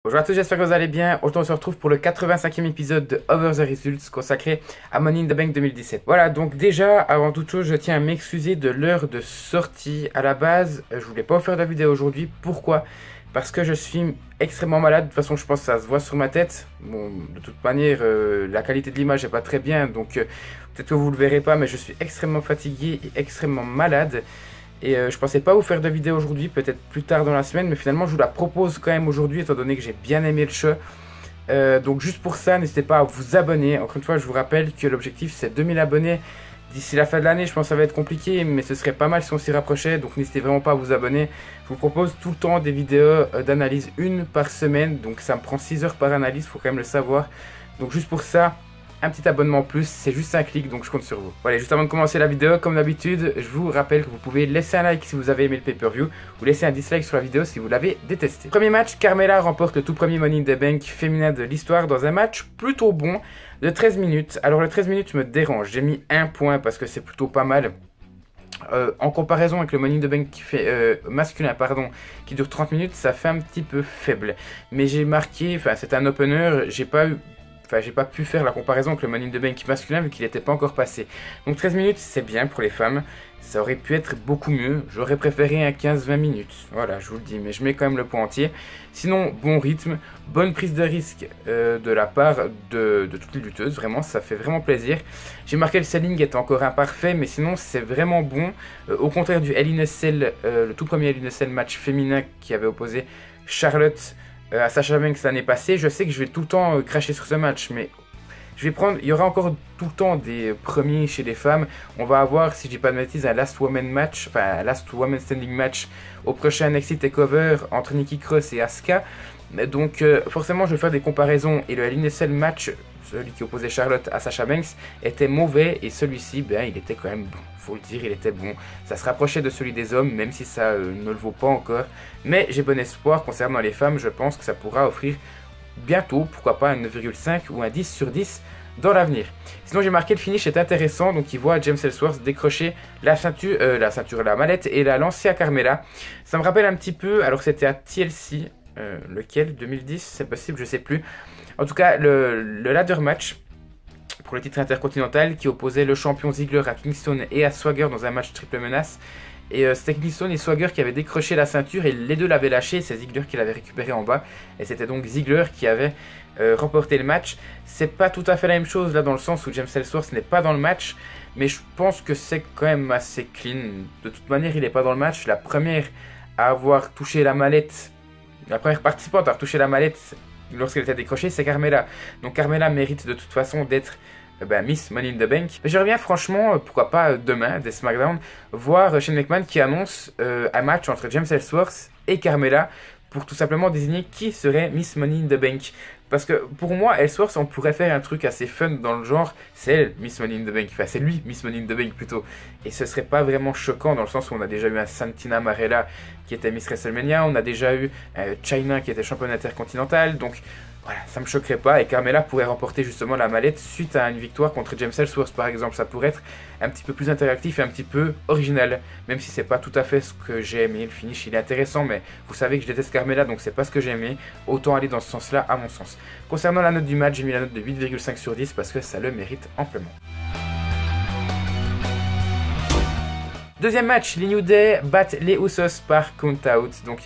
Bonjour à tous, j'espère que vous allez bien. Aujourd'hui on se retrouve pour le 85e épisode de Over the Results consacré à Money in the Bank 2017. Voilà, donc déjà, avant toute chose, je tiens à m'excuser de l'heure de sortie. À la base, je voulais pas vous faire de la vidéo aujourd'hui. Pourquoi? Parce que je suis extrêmement malade. De toute façon, je pense que ça se voit sur ma tête. Bon, de toute manière, la qualité de l'image n'est pas très bien, donc peut-être que vous le verrez pas, mais je suis extrêmement fatigué et extrêmement malade. Et je pensais pas vous faire de vidéo aujourd'hui, peut-être plus tard dans la semaine, mais finalement je vous la propose quand même aujourd'hui, étant donné que j'ai bien aimé le show. Donc juste pour ça, n'hésitez pas à vous abonner. Encore une fois, je vous rappelle que l'objectif c'est 2000 abonnés d'ici la fin de l'année. Je pense que ça va être compliqué, mais ce serait pas mal si on s'y rapprochait. Donc n'hésitez vraiment pas à vous abonner. Je vous propose tout le temps des vidéos d'analyse, une par semaine. Donc ça me prend 6 heures par analyse, faut quand même le savoir. Donc juste pour ça, un petit abonnement en plus, c'est juste un clic, donc je compte sur vous. Voilà, juste avant de commencer la vidéo, comme d'habitude, je vous rappelle que vous pouvez laisser un like si vous avez aimé le pay-per-view, ou laisser un dislike sur la vidéo si vous l'avez détesté. Premier match, Carmella remporte le tout premier Money in the Bank féminin de l'histoire dans un match plutôt bon de 13 minutes. Alors le 13 minutes me dérange, j'ai mis 1 point parce que c'est plutôt pas mal. En comparaison avec le Money in the Bank qui fait, masculin qui dure 30 minutes, ça fait un petit peu faible. Mais j'ai marqué, enfin c'est un opener, j'ai pas pu faire la comparaison avec le Money in the Bank masculin vu qu'il n'était pas encore passé. Donc 13 minutes c'est bien pour les femmes. Ça aurait pu être beaucoup mieux. J'aurais préféré un 15-20 minutes. Voilà, je vous le dis. Mais je mets quand même le point entier. Sinon, bon rythme. Bonne prise de risque de la part de toutes les lutteuses. Vraiment, ça fait vraiment plaisir. J'ai marqué le selling est encore imparfait. Mais sinon, c'est vraiment bon. Au contraire du Hell in a Cell, le tout premier Hell in a Cell match féminin qui avait opposé Charlotte à Sasha Banks l'année passée. Je sais que je vais tout le temps cracher sur ce match. Mais je vais prendre, il y aura encore tout le temps des premiers chez les femmes. On va avoir, si je dis pas de bêtises, un Last Woman match, enfin un Last Woman Standing match au prochain NXT TakeOver entre Nikki Cross et Asuka. Donc forcément je vais faire des comparaisons. Et le Hell in a Cell match, celui qui opposait Charlotte à Sasha Banks, était mauvais. Et celui-ci, ben, il était quand même bon. Faut le dire, il était bon. Ça se rapprochait de celui des hommes, même si ça ne le vaut pas encore. Mais j'ai bon espoir concernant les femmes. Je pense que ça pourra offrir bientôt, pourquoi pas un 9,5 ou un 10 sur 10 dans l'avenir. Sinon j'ai marqué le finish est intéressant, donc il voit James Ellsworth décrocher la mallette et la lancer à Carmella. Ça me rappelle un petit peu, alors c'était à TLC, lequel 2010 c'est possible, je sais plus. En tout cas le ladder match pour le titre intercontinental qui opposait le champion Ziggler à Kingston et à Swagger dans un match triple menace. Et c'était Kingston et Swagger qui avaient décroché la ceinture et les deux l'avaient lâché. C'est Ziggler qui l'avait récupéré en bas. Et c'était donc Ziggler qui avait remporté le match. C'est pas tout à fait la même chose là dans le sens où James Ellsworth n'est pas dans le match. Mais je pense que c'est quand même assez clean. De toute manière, il n'est pas dans le match. La première à avoir touché la mallette, la première participante à avoir touché la mallette lorsqu'elle était décrochée, c'est Carmella. Donc Carmella mérite de toute façon d'être Miss Money in the Bank. Mais je reviens franchement, pourquoi pas demain, des SmackDown, voir Shane McMahon qui annonce un match entre James Ellsworth et Carmella pour tout simplement désigner qui serait Miss Money in the Bank. Parce que pour moi, Ellsworth, on pourrait faire un truc assez fun dans le genre, c'est elle, Miss Money in the Bank, enfin c'est lui, Miss Money in the Bank plutôt. Et ce serait pas vraiment choquant dans le sens où on a déjà eu un Santina Marella qui était Miss WrestleMania, on a déjà eu Chyna qui était championne intercontinentale, donc voilà, ça me choquerait pas et Carmella pourrait remporter justement la mallette suite à une victoire contre James Ellsworth par exemple. Ça pourrait être un petit peu plus interactif et un petit peu original, même si c'est pas tout à fait ce que j'ai aimé. Le finish il est intéressant, mais vous savez que je déteste Carmella donc c'est pas ce que j'ai aimé. Autant aller dans ce sens là à mon sens. Concernant la note du match, j'ai mis la note de 8,5 sur 10 parce que ça le mérite amplement. Deuxième match, les New Day battent les Usos par count out. Donc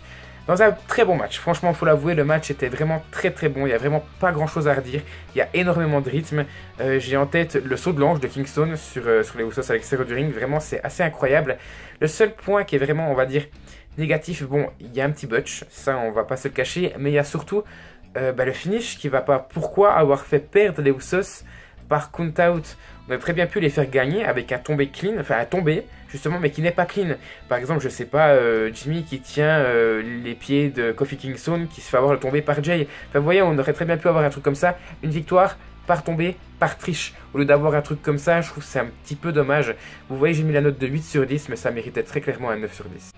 dans un très bon match, franchement il faut l'avouer, le match était vraiment très bon, il n'y a vraiment pas grand chose à redire, il y a énormément de rythme, j'ai en tête le saut de l'ange de Kingston sur les Usos à l'extérieur du ring, vraiment c'est assez incroyable. Le seul point qui est vraiment, on va dire, négatif, bon, il y a un petit botch, ça on va pas se le cacher, mais il y a surtout le finish qui va pas. Pourquoi avoir fait perdre les Usos par count out? On aurait très bien pu les faire gagner avec un tombé clean, enfin un tombé justement, mais qui n'est pas clean. Par exemple, je sais pas, Jimmy qui tient les pieds de Kofi Kingston qui se fait avoir le tombé par Jay. Enfin, vous voyez, on aurait très bien pu avoir un truc comme ça, une victoire par tombé, par triche. Au lieu d'avoir un truc comme ça, je trouve que c'est un petit peu dommage. Vous voyez, j'ai mis la note de 8 sur 10, mais ça méritait très clairement un 9 sur 10.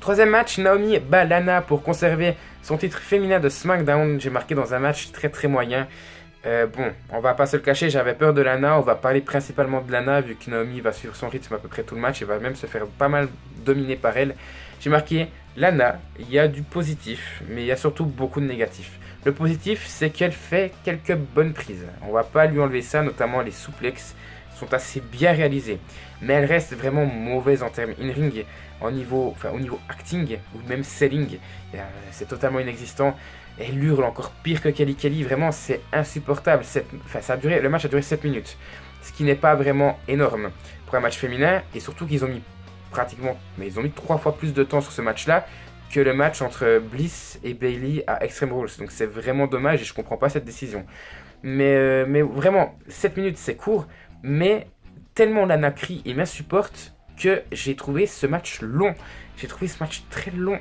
Troisième match, Naomi bat Lana pour conserver son titre féminin de SmackDown. J'ai marqué dans un match très moyen. Bon, on va pas se le cacher, j'avais peur de Lana. On va parler principalement de Lana vu que Naomi va suivre son rythme à peu près tout le match et va même se faire pas mal dominer par elle. J'ai marqué Lana, il y a du positif, mais il y a surtout beaucoup de négatifs. Le positif, c'est qu'elle fait quelques bonnes prises. On va pas lui enlever ça, notamment les souplexes sont assez bien réalisés. Mais elle reste vraiment mauvaise en termes in-ring, au niveau acting ou même selling. C'est totalement inexistant. Elle hurle encore pire que Kelly Kelly. Vraiment, c'est insupportable. Le match a duré 7 minutes. Ce qui n'est pas vraiment énorme pour un match féminin. Et surtout qu'ils ont mis ils ont mis 3 fois plus de temps sur ce match-là que le match entre Bliss et Bayley à Extreme Rules. Donc c'est vraiment dommage et je comprends pas cette décision. Mais vraiment, 7 minutes c'est court, mais tellement Lana crie et m'insupporte que j'ai trouvé ce match long. J'ai trouvé ce match très long.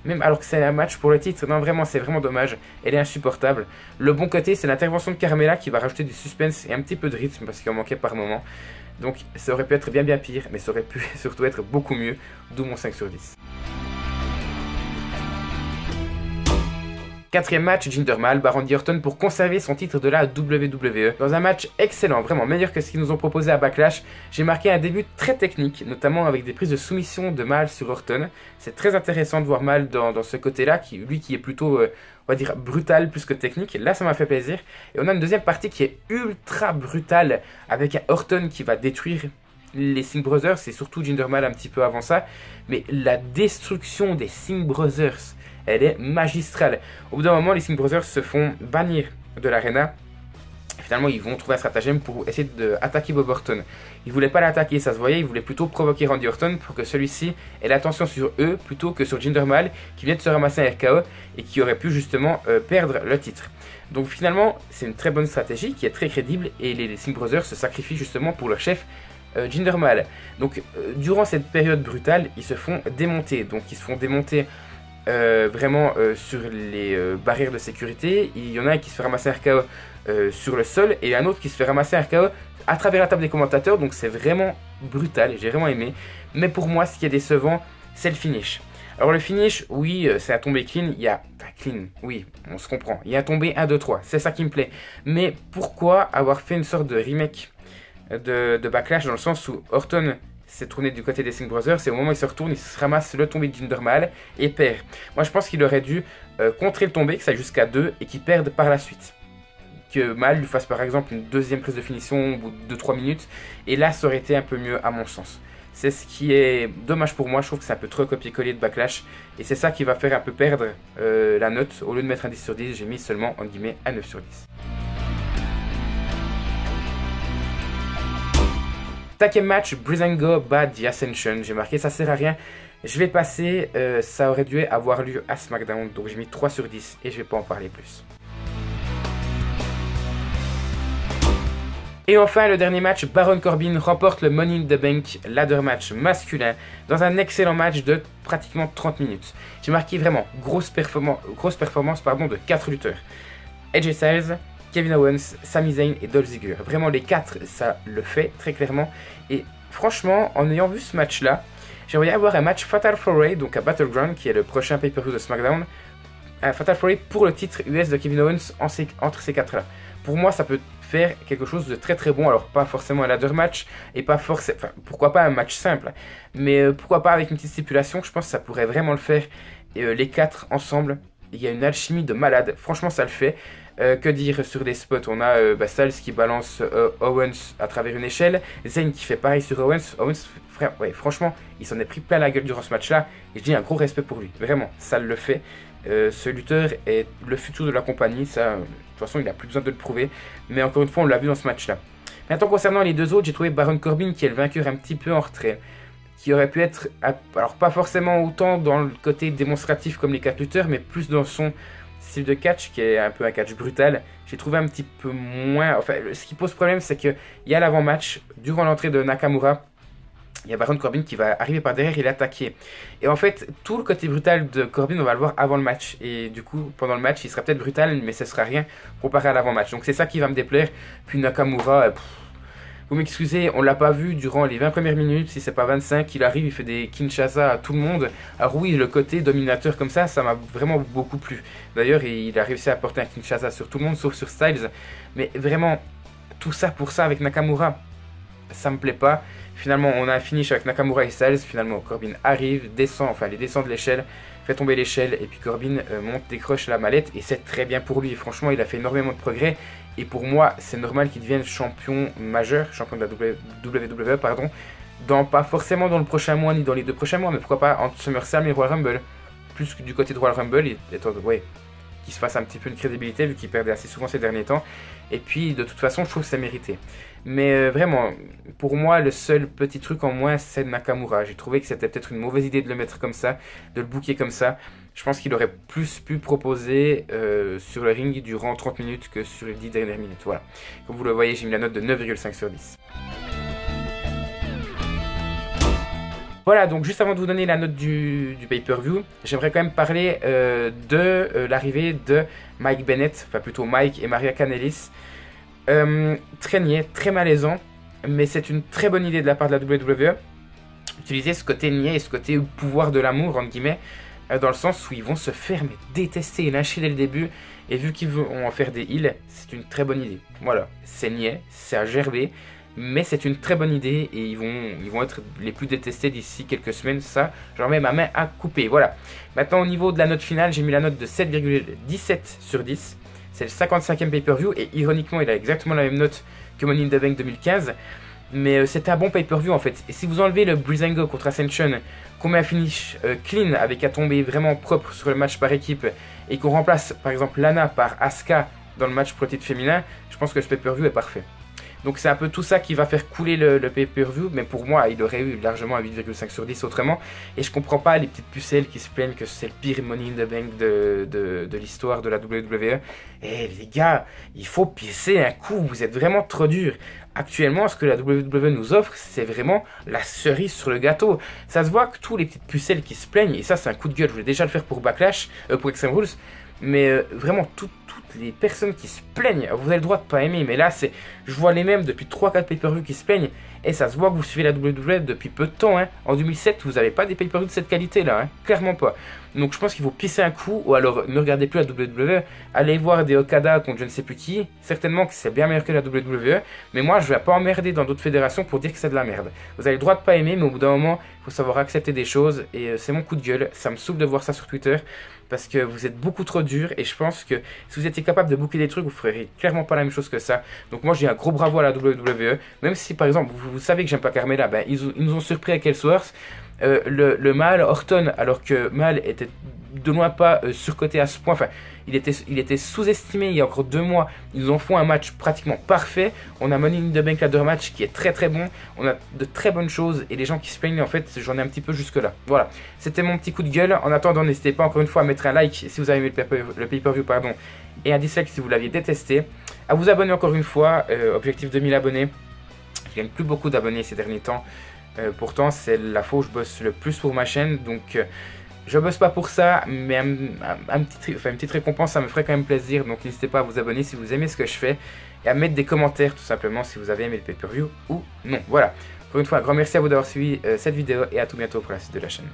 Même alors que c'est un match pour le titre, non vraiment c'est vraiment dommage, elle est insupportable. Le bon côté c'est l'intervention de Carmella qui va rajouter du suspense et un petit peu de rythme parce qu'il en manquait par moment. Donc ça aurait pu être bien pire, mais ça aurait pu surtout être beaucoup mieux, d'où mon 5 sur 10. Quatrième match, Jinder Mahal bat Randy Orton pour conserver son titre de la WWE. Dans un match excellent, vraiment meilleur que ce qu'ils nous ont proposé à Backlash. J'ai marqué un début très technique, notamment avec des prises de soumission de Mahal sur Orton. C'est très intéressant de voir Mahal dans ce côté-là, lui qui est plutôt, on va dire, brutal plus que technique. Là, ça m'a fait plaisir. Et on a une deuxième partie qui est ultra brutale, avec un Orton qui va détruire les Singh Brothers, et surtout Jinder Mahal un petit peu avant ça. Mais la destruction des Singh Brothers, elle est magistrale. Au bout d'un moment, les Singh Brothers se font bannir de l'arena. Finalement, ils vont trouver un stratagème pour essayer d'attaquer Bob Orton. Ils ne voulaient pas l'attaquer, ça se voyait. Ils voulaient plutôt provoquer Randy Orton pour que celui-ci ait l'attention sur eux plutôt que sur Jinder Mahal qui vient de se ramasser un RKO et qui aurait pu justement perdre le titre. Donc finalement, c'est une très bonne stratégie qui est très crédible et les Singh Brothers se sacrifient justement pour leur chef Jinder Mahal. Donc durant cette période brutale, ils se font démonter. Donc ils se font démonter sur les barrières de sécurité. Il y en a un qui se fait ramasser un RKO sur le sol et un autre qui se fait ramasser un RKO à travers la table des commentateurs. Donc c'est vraiment brutal, j'ai vraiment aimé. Mais pour moi, ce qui est décevant, c'est le finish. Alors le finish, oui, c'est un tombé clean. Clean, oui, on se comprend. Il y a un tombé 1, 2, 3, c'est ça qui me plaît. Mais pourquoi avoir fait une sorte de remake de Backlash dans le sens où Orton s'est tourné du côté des Singh Brothers et au moment où il se retourne, il se ramasse le tombé de Jinder Mahal et perd. Moi je pense qu'il aurait dû contrer le tombé, que ça aille jusqu'à 2 et qu'il perde par la suite. Que Mahal lui fasse par exemple une deuxième prise de finition au bout de 2-3 minutes et là ça aurait été un peu mieux à mon sens. C'est ce qui est dommage pour moi, je trouve que c'est un peu trop copier-coller de Backlash et c'est ça qui va faire un peu perdre la note. Au lieu de mettre un 10 sur 10, j'ai mis seulement en guillemets un 9 sur 10. Cinquième match, Breezango bat The Ascension. J'ai marqué ça sert à rien. Je vais passer, ça aurait dû avoir lieu à SmackDown. Donc j'ai mis 3 sur 10 et je vais pas en parler plus. Et enfin le dernier match, Baron Corbin remporte le Money in the Bank ladder match masculin dans un excellent match de pratiquement 30 minutes. J'ai marqué vraiment grosse performance de 4 lutteurs. AJ Styles, Kevin Owens, Sami Zayn et Dolph Ziggler. Vraiment les 4, ça le fait très clairement. Et franchement, en ayant vu ce match-là, j'aimerais avoir un match Fatal 4-Way, donc à Battleground, qui est le prochain pay-per-view de SmackDown. Un Fatal 4-Way pour le titre US de Kevin Owens entre ces 4-là. Pour moi, ça peut faire quelque chose de très très bon. Alors pas forcément un ladder match, et pas forcément, pourquoi pas un match simple. Mais pourquoi pas avec une petite stipulation, je pense que ça pourrait vraiment le faire. Et, les 4 ensemble, il y a une alchimie de malade. Franchement, ça le fait. Que dire sur les spots? On a Styles qui balance Owens à travers une échelle, Zayn qui fait pareil sur Owens. Franchement, il s'en est pris plein la gueule durant ce match-là. Et je dis un gros respect pour lui. Vraiment, ça le fait. Ce lutteur est le futur de la compagnie. Ça, de toute façon, il n'a plus besoin de le prouver. Mais encore une fois, on l'a vu dans ce match-là. Maintenant, concernant les deux autres, j'ai trouvé Baron Corbin qui est le vainqueur un petit peu en retrait. Qui aurait pu être, alors pas forcément autant dans le côté démonstratif comme les 4 lutteurs, mais plus dans son style de catch qui est un peu un catch brutal. J'ai trouvé un petit peu moins. Enfin, ce qui pose problème, c'est qu'il y a l'avant-match, durant l'entrée de Nakamura, il y a Baron Corbin qui va arriver par derrière et l'attaquer. Et en fait, tout le côté brutal de Corbin, on va le voir avant le match. Et du coup, pendant le match, il sera peut-être brutal, mais ce sera rien comparé à l'avant-match. Donc c'est ça qui va me déplaire. Puis Nakamura, vous m'excusez, on l'a pas vu durant les 20 premières minutes, si c'est pas 25, il arrive, il fait des Kinshasa à tout le monde. Alors oui, le côté dominateur comme ça m'a vraiment beaucoup plu. D'ailleurs, il a réussi à porter un Kinshasa sur tout le monde, sauf sur Styles. Mais vraiment, tout ça pour ça avec Nakamura, ça me plaît pas. Finalement, on a un finish avec Nakamura et Styles. Finalement, Corbin arrive, descend, enfin, il descend de l'échelle, fait tomber l'échelle, et puis Corbin monte, décroche la mallette, et c'est très bien pour lui. Franchement, il a fait énormément de progrès, et pour moi, c'est normal qu'il devienne champion majeur, champion de la WWE, pardon, pas forcément dans le prochain mois, ni dans les 2 prochains mois, mais pourquoi pas entre SummerSlam et Royal Rumble. Plus que du côté de Royal Rumble, ouais, qu'il se fasse un petit peu une crédibilité, vu qu'il perdait assez souvent ces derniers temps. Et puis, de toute façon, je trouve que c'est mérité. Mais vraiment, pour moi, le seul petit truc en moins, c'est Nakamura. J'ai trouvé que c'était peut-être une mauvaise idée de le mettre comme ça, de le booker comme ça. Je pense qu'il aurait plus pu proposer sur le ring durant 30 minutes que sur les 10 dernières minutes. Voilà. Comme vous le voyez, j'ai mis la note de 9,5 sur 10. Voilà, donc juste avant de vous donner la note du pay-per-view, j'aimerais quand même parler de l'arrivée de Mike Bennett, enfin plutôt Mike et Maria Kanellis. Très niais, très malaisant, mais c'est une très bonne idée de la part de la WWE. Utiliser ce côté niais et ce côté pouvoir de l'amour, entre guillemets, dans le sens où ils vont se faire mais détester et lyncher dès le début, et vu qu'ils vont en faire des heals, c'est une très bonne idée. Voilà, c'est niais, c'est à gerber, mais c'est une très bonne idée et ils vont être les plus détestés d'ici quelques semaines. Ça, j'en mets ma main à couper. Voilà. Maintenant, au niveau de la note finale, j'ai mis la note de 7,17 sur 10. C'est le 55e pay-per-view et ironiquement, il a exactement la même note que Money in the Bank 2015. Mais c'était un bon pay-per-view en fait. Et si vous enlevez le Breezango contre Ascension, qu'on met un finish clean avec un tombé vraiment propre sur le match par équipe et qu'on remplace par exemple Lana par Asuka dans le match pour le titre féminin, je pense que ce pay-per-view est parfait. Donc c'est un peu tout ça qui va faire couler le pay-per-view, mais pour moi il aurait eu largement un 8,5 sur 10 autrement. Et je comprends pas les petites pucelles qui se plaignent que c'est le pire Money in the Bank de l'histoire de la WWE. Eh les gars, il faut pisser un coup, vous êtes vraiment trop durs. Actuellement, ce que la WWE nous offre, c'est vraiment la cerise sur le gâteau. Ça se voit que tous les petites pucelles qui se plaignent, et ça c'est un coup de gueule, je voulais déjà le faire pour Backlash, pour Extreme Rules, mais vraiment toutes les personnes qui se plaignent, vous avez le droit de pas aimer, mais là c'est, je vois les mêmes depuis 3-4 pay-per-view qui se plaignent, et ça se voit que vous suivez la WWE depuis peu de temps, hein. En 2007 vous n'avez pas des pay-per-view de cette qualité là, hein. Clairement pas. Donc je pense qu'il faut pisser un coup, ou alors ne regardez plus la WWE, allez voir des Okada contre je ne sais plus qui, certainement que c'est bien meilleur que la WWE, mais moi je vais pas emmerder dans d'autres fédérations pour dire que c'est de la merde. Vous avez le droit de pas aimer, mais au bout d'un moment, il faut savoir accepter des choses, et c'est mon coup de gueule, ça me saoule de voir ça sur Twitter, parce que vous êtes beaucoup trop dur, et je pense que si vous étiez capable de booker des trucs, vous ferez clairement pas la même chose que ça. Donc moi j'ai un gros bravo à la WWE, même si par exemple, vous savez que j'aime pas Carmella, ben, ils nous ont surpris avec Ellsworth, le Mal Orton, alors que Mal était de loin pas surcoté à ce point, enfin il était sous-estimé il y a encore 2 mois, ils nous en font un match pratiquement parfait, on a Money in the Bank Ladder Match qui est très très bon, on a de très bonnes choses et les gens qui se plaignent en fait j'en ai un petit peu jusque là. Voilà, c'était mon petit coup de gueule. En attendant, n'hésitez pas encore une fois à mettre un like si vous avez aimé le pay-per-view pardon, et un dislike si vous l'aviez détesté, à vous abonner encore une fois, objectif 2000 abonnés, je gagne plus beaucoup d'abonnés ces derniers temps. Pourtant c'est la fois où je bosse le plus pour ma chaîne, donc je bosse pas pour ça, mais une petite récompense ça me ferait quand même plaisir, donc n'hésitez pas à vous abonner si vous aimez ce que je fais, et à mettre des commentaires tout simplement si vous avez aimé le pay-per-view ou non. Voilà, encore une fois un grand merci à vous d'avoir suivi cette vidéo, et à tout bientôt pour la suite de la chaîne.